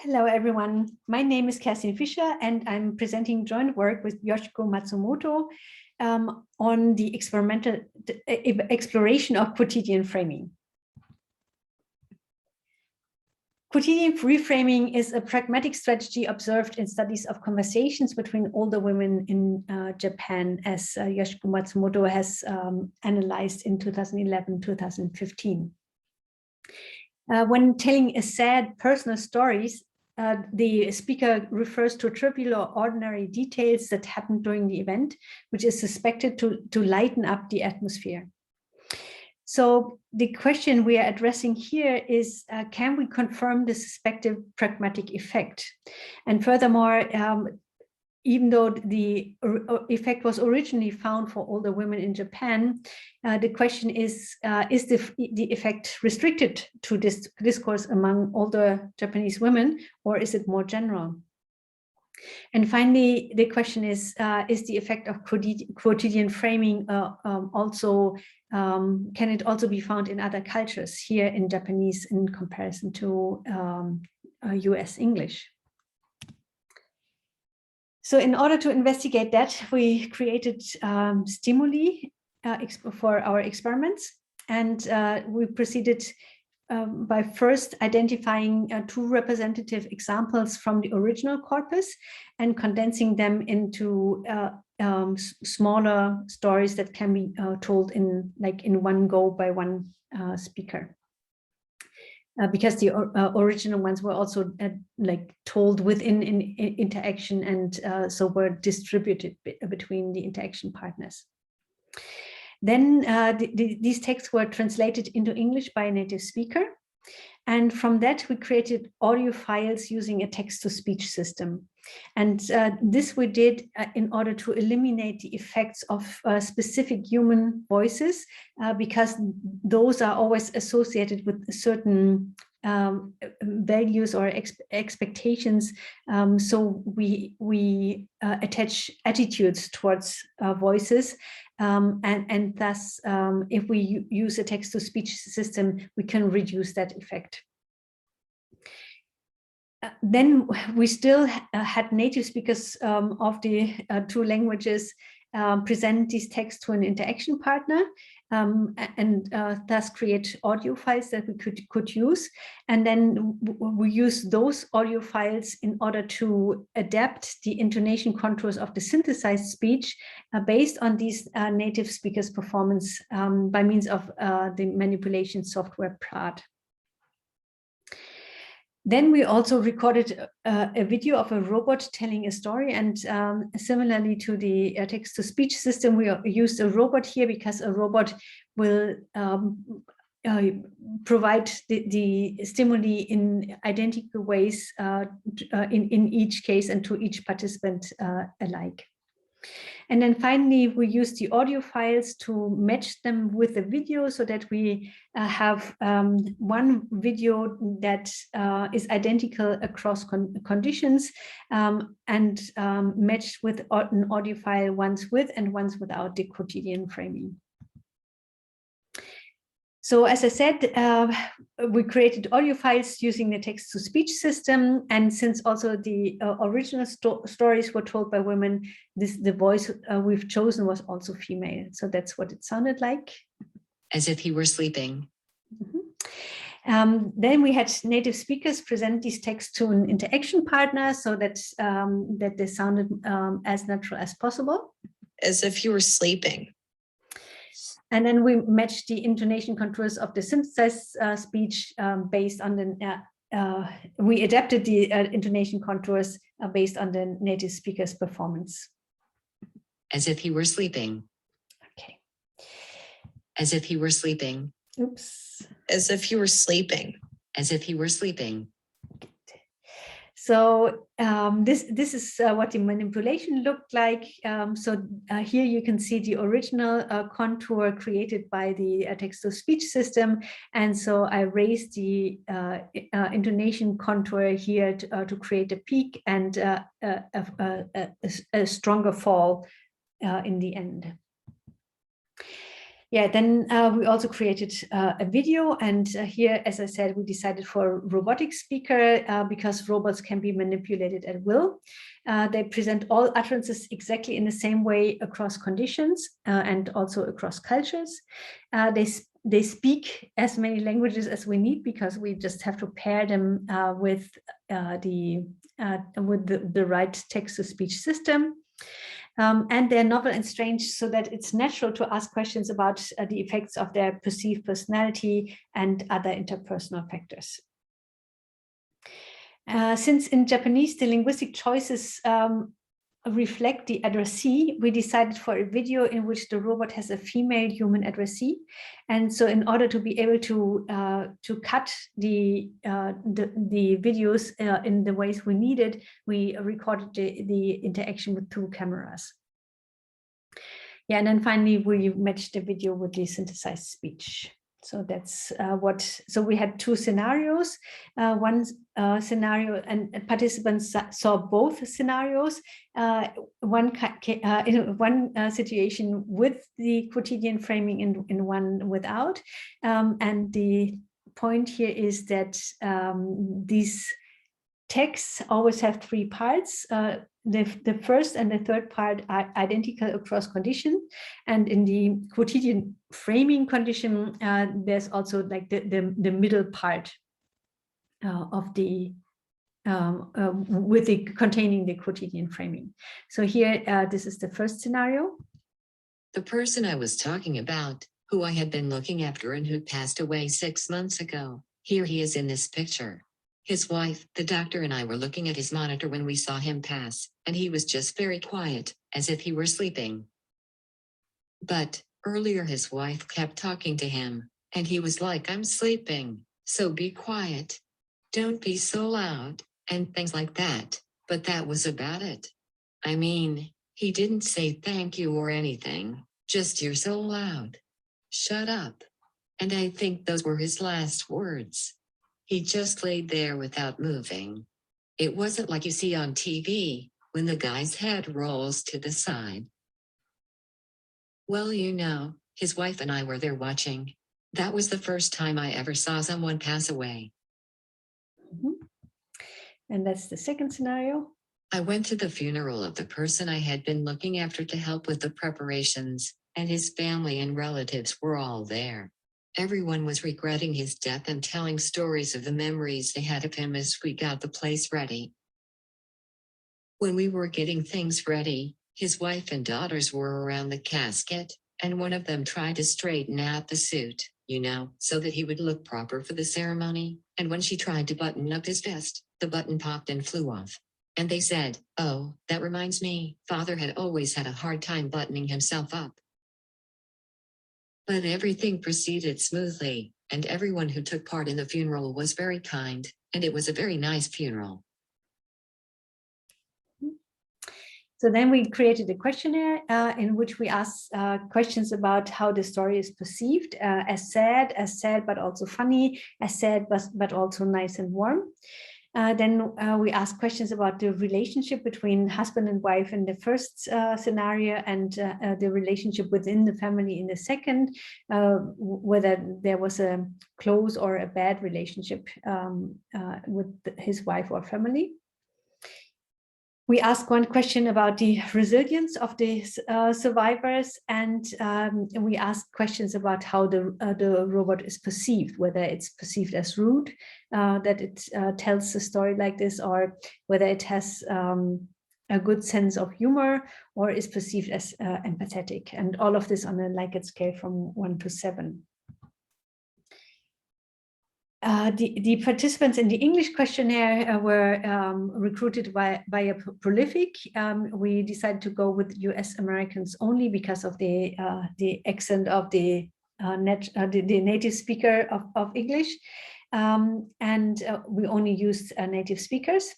Hello, everyone. My name is Kerstin Fischer, and I'm presenting joint work with Yoshiko Matsumoto on the experimental exploration of quotidian framing. Quotidian reframing is a pragmatic strategy observed in studies of conversations between older women in Japan, as Yoshiko Matsumoto has analyzed in 2011-2015. When telling a sad personal stories, the speaker refers to trivial or ordinary details that happened during the event, which is suspected to lighten up the atmosphere. So the question we are addressing here is, can we confirm the suspected pragmatic effect? And furthermore, even though the effect was originally found for older women in Japan, the question is the effect restricted to this discourse among older Japanese women, or is it more general? And finally, the question is the effect of quotidian framing also, can it also be found in other cultures here in Japanese in comparison to US English? So in order to investigate that, we created stimuli for our experiments, and we proceeded by first identifying two representative examples from the original corpus and condensing them into smaller stories that can be told in one go by one speaker. Because the original ones were also told within interaction, and so were distributed between the interaction partners. Then these texts were translated into English by a native speaker. And from that, we created audio files using a text-to-speech system. And this we did in order to eliminate the effects of specific human voices, because those are always associated with certain values or expectations. So we attach attitudes towards voices. And thus, if we use a text-to-speech system, we can reduce that effect. Then we still had native speakers of the two languages present these texts to an interaction partner, and thus create audio files that we could use. And then we use those audio files in order to adapt the intonation contours of the synthesized speech based on these native speakers' performance by means of the manipulation software Plot. Then we also recorded a video of a robot telling a story, and similarly to the text-to-speech system, we used a robot here because a robot will provide the stimuli in identical ways in each case and to each participant alike. And then finally, we use the audio files to match them with the video so that we have one video that is identical across conditions and matched with an audio file, once with and once without the quotidian framing. So as I said, we created audio files using the text-to-speech system, and since also the original stories were told by women, the voice we've chosen was also female. So that's what it sounded like. As if he were sleeping. Mm-hmm. Then we had native speakers present these texts to an interaction partner so that, that they sounded as natural as possible. As if you were sleeping. And then we matched the intonation contours of the synthesized speech based on the, we adapted the intonation contours based on the native speaker's performance. As if he were sleeping. Okay. As if he were sleeping. Oops. As if he were sleeping. As if he were sleeping. So this is what the manipulation looked like. Here you can see the original contour created by the text-to-speech system. And so I raised the intonation contour here to create a peak and a stronger fall in the end. Yeah, then we also created a video, and here, as I said, we decided for robotic speaker because robots can be manipulated at will. They present all utterances exactly in the same way across conditions and also across cultures. They speak as many languages as we need because we just have to pair them with the right text-to-speech system. And they're novel and strange so that it's natural to ask questions about the effects of their perceived personality and other interpersonal factors. Since in Japanese, the linguistic choices reflect the addressee, we decided for a video in which the robot has a female human addressee. And so in order to be able to cut the videos in the ways we needed, we recorded the interaction with 2 cameras. Yeah, and then finally we matched the video with the synthesized speech. So that's so we had 2 scenarios. One scenario, and participants saw both scenarios. One situation with the quotidian framing in one without. And the point here is that these texts always have 3 parts. The first and the third part are identical across condition, and in the quotidian framing condition, there's also like the middle part of the containing the quotidian framing. So here, this is the first scenario. The person I was talking about, who I had been looking after and who passed away 6 months ago, here he is in this picture. His wife, the doctor, and I were looking at his monitor when we saw him pass, and he was just very quiet, as if he were sleeping. But earlier his wife kept talking to him, and he was like, "I'm sleeping, so be quiet. Don't be so loud," and things like that. But that was about it. I mean, he didn't say thank you or anything, just "You're so loud. Shut up." And I think those were his last words. He just laid there without moving. It wasn't like you see on TV, when the guy's head rolls to the side. Well, you know, his wife and I were there watching. That was the first time I ever saw someone pass away. And that's the second scenario. I went to the funeral of the person I had been looking after to help with the preparations, and his family and relatives were all there. Everyone was regretting his death and telling stories of the memories they had of him as we got the place ready. When we were getting things ready, his wife and daughters were around the casket, and one of them tried to straighten out the suit, you know, so that he would look proper for the ceremony, and when she tried to button up his vest, the button popped and flew off. And they said, "Oh, that reminds me, Father had always had a hard time buttoning himself up." But everything proceeded smoothly, and everyone who took part in the funeral was very kind, and it was a very nice funeral. So then we created a questionnaire in which we asked questions about how the story is perceived, as sad, but also funny, as sad, but also nice and warm. Then we asked questions about the relationship between husband and wife in the first scenario, and the relationship within the family in the second, whether there was a close or a bad relationship with his wife or family. We asked one question about the resilience of the survivors, and we asked questions about how the robot is perceived, whether it's perceived as rude, that it tells a story like this, or whether it has a good sense of humor, or is perceived as empathetic, and all of this on a Likert scale from 1 to 7. The participants in the English questionnaire were recruited by a Prolific. We decided to go with US Americans only because of the accent of the native speaker of English, and we only used native speakers.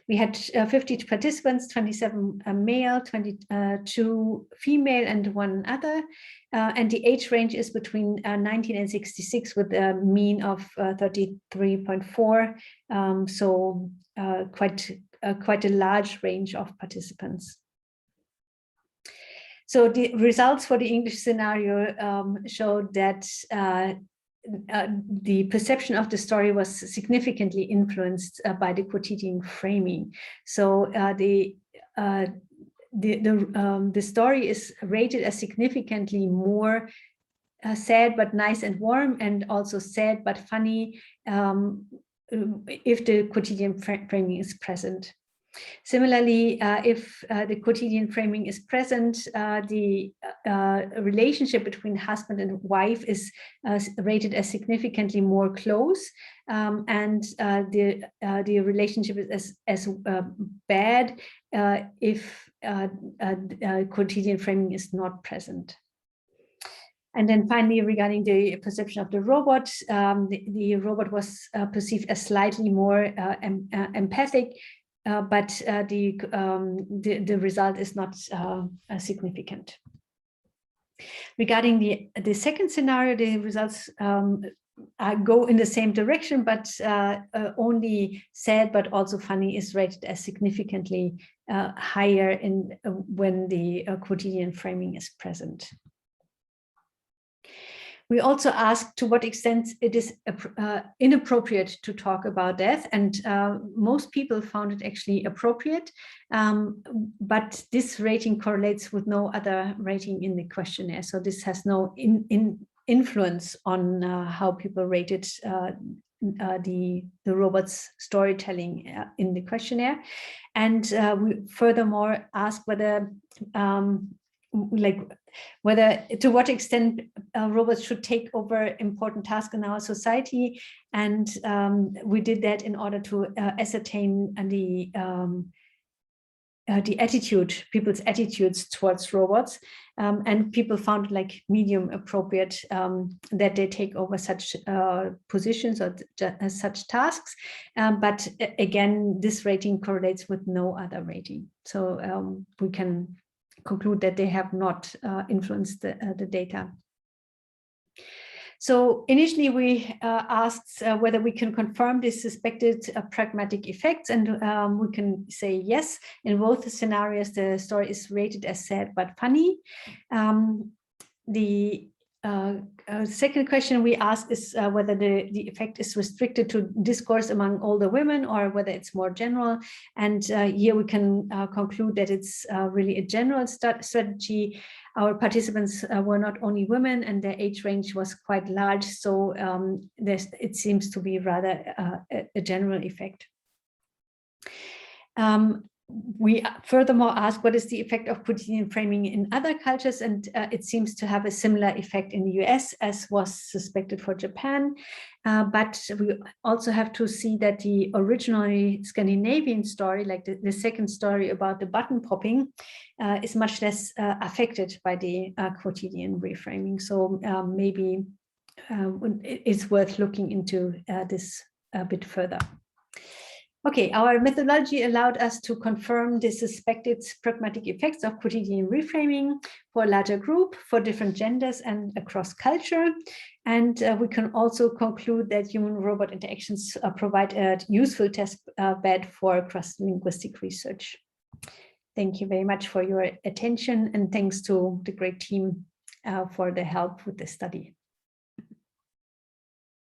We had 50 participants, 27 male, 22 female, and 1 other. And the age range is between 19 and 66 with a mean of 33.4. So quite a large range of participants. So the results for the English scenario showed that the perception of the story was significantly influenced by the quotidian framing. So the story is rated as significantly more sad but nice and warm, and also sad but funny if the quotidian framing is present. Similarly, if the quotidian framing is present, the relationship between husband and wife is rated as significantly more close, and the relationship is as bad if quotidian framing is not present. And then finally, regarding the perception of the robot, the robot was perceived as slightly more empathic, but the result is not significant. Regarding the second scenario, the results go in the same direction, but only sad but also funny is rated as significantly higher when the quotidian framing is present. We also asked to what extent it is inappropriate to talk about death, and most people found it actually appropriate, but this rating correlates with no other rating in the questionnaire. So this has no influence on how people rated the robot's storytelling in the questionnaire. And we furthermore asked whether to what extent robots should take over important tasks in our society, and we did that in order to ascertain the people's attitudes towards robots, and people found like medium appropriate that they take over such positions or such tasks, but again, this rating correlates with no other rating, so we can conclude that they have not influenced the data. So initially we asked whether we can confirm the suspected pragmatic effects, and we can say yes. In both scenarios, the story is rated as sad but funny. The second question we asked is whether the effect is restricted to discourse among older women or whether it's more general. And here we can conclude that it's really a general strategy. Our participants were not only women, and their age range was quite large. So it seems to be rather a general effect. We furthermore asked what is the effect of quotidian framing in other cultures, and it seems to have a similar effect in the US as was suspected for Japan. But we also have to see that the originally Scandinavian story, like the second story about the button popping, is much less affected by the quotidian reframing. So maybe it's worth looking into this a bit further. Okay, our methodology allowed us to confirm the suspected pragmatic effects of quotidian reframing for a larger group, for different genders, and across culture. And we can also conclude that human-robot interactions provide a useful test bed for cross-linguistic research. Thank you very much for your attention, and thanks to the great team for the help with the study.